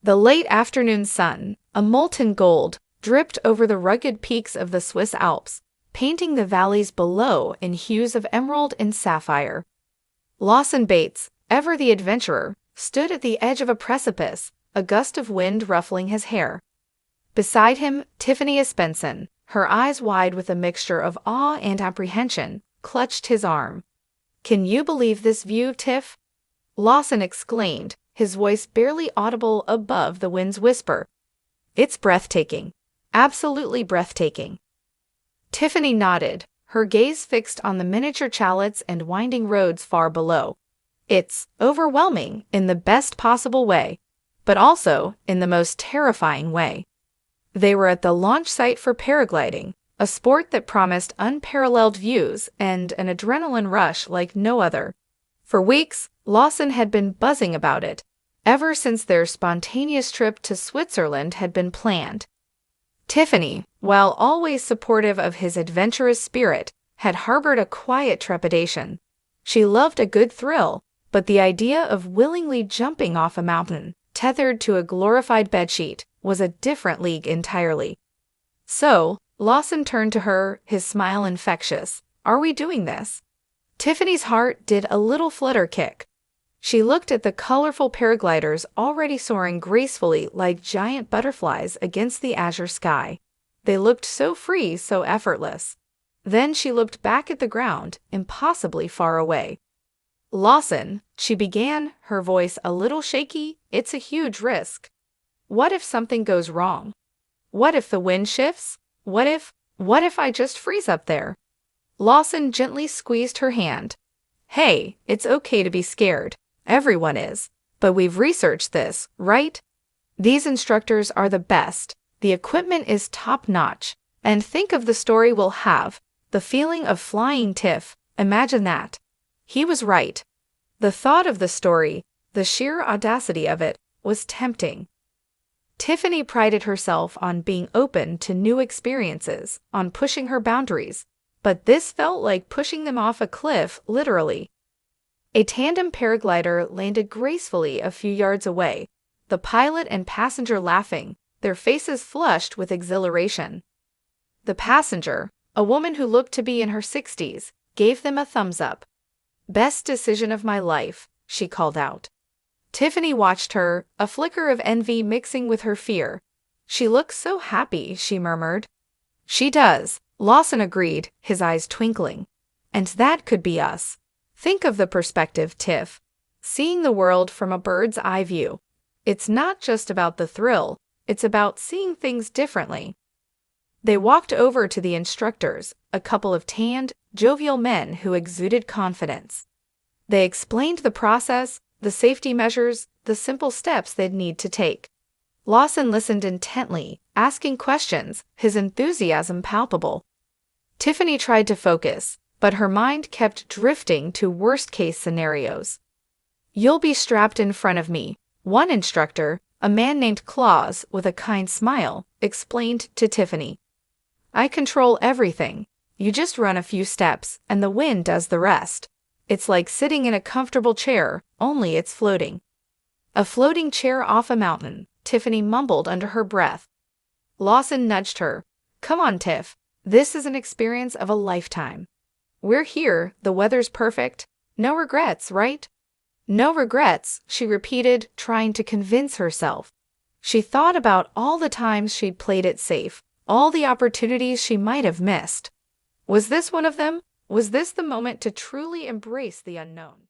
The late afternoon sun, a molten gold, dripped over the rugged peaks of the Swiss Alps, painting the valleys below in hues of emerald and sapphire. Lawson Bates, ever the adventurer, stood at the edge of a precipice, a gust of wind ruffling his hair. Beside him, Tiffany Espensen, her eyes wide with a mixture of awe and apprehension, clutched his arm. "Can you believe this view, Tiff?" Lawson exclaimed, his voice barely audible above the wind's whisper. "It's breathtaking. Absolutely breathtaking." Tiffany nodded, her gaze fixed on the miniature chalets and winding roads far below. "It's overwhelming in the best possible way, but also in the most terrifying way." They were at the launch site for paragliding, a sport that promised unparalleled views and an adrenaline rush like no other. For weeks, Lawson had been buzzing about it, ever since their spontaneous trip to Switzerland had been planned. Tiffany, while always supportive of his adventurous spirit, had harbored a quiet trepidation. She loved a good thrill, but the idea of willingly jumping off a mountain, tethered to a glorified bedsheet, was a different league entirely. So, Lawson turned to her, his smile infectious. "Are we doing this?" Tiffany's heart did a little flutter kick. She looked at the colorful paragliders already soaring gracefully like giant butterflies against the azure sky. They looked so free, so effortless. Then she looked back at the ground, impossibly far away. "Lawson," she began, her voice a little shaky, "it's a huge risk. What if something goes wrong? What if the wind shifts? What if I just freeze up there?" Lawson gently squeezed her hand. "Hey, it's okay to be scared. Everyone is. But we've researched this, right? These instructors are the best. The equipment is top-notch. And think of the story we'll have. The feeling of flying, Tiff. Imagine that." He was right. The thought of the story, the sheer audacity of it, was tempting. Tiffany prided herself on being open to new experiences, on pushing her boundaries, but this felt like pushing them off a cliff, literally. A tandem paraglider landed gracefully a few yards away, the pilot and passenger laughing, their faces flushed with exhilaration. The passenger, a woman who looked to be in her 60s, gave them a thumbs up. "Best decision of my life," she called out. Tiffany watched her, a flicker of envy mixing with her fear. "She looks so happy," she murmured. "She does," Lawson agreed, his eyes twinkling. "And that could be us. Think of the perspective, Tiff. Seeing the world from a bird's eye view. It's not just about the thrill, it's about seeing things differently." They walked over to the instructors, a couple of tanned, jovial men who exuded confidence. They explained the process, the safety measures, the simple steps they'd need to take. Lawson listened intently, asking questions, his enthusiasm palpable. Tiffany tried to focus, but her mind kept drifting to worst-case scenarios. "You'll be strapped in front of me," one instructor, a man named Claus with a kind smile, explained to Tiffany. "I control everything. You just run a few steps, and the wind does the rest. It's like sitting in a comfortable chair, only it's floating." "A floating chair off a mountain," Tiffany mumbled under her breath. Lawson nudged her. "Come on, Tiff. This is an experience of a lifetime. We're here, the weather's perfect. No regrets, right?" "No regrets," she repeated, trying to convince herself. She thought about all the times she'd played it safe, all the opportunities she might have missed. Was this one of them? Was this the moment to truly embrace the unknown?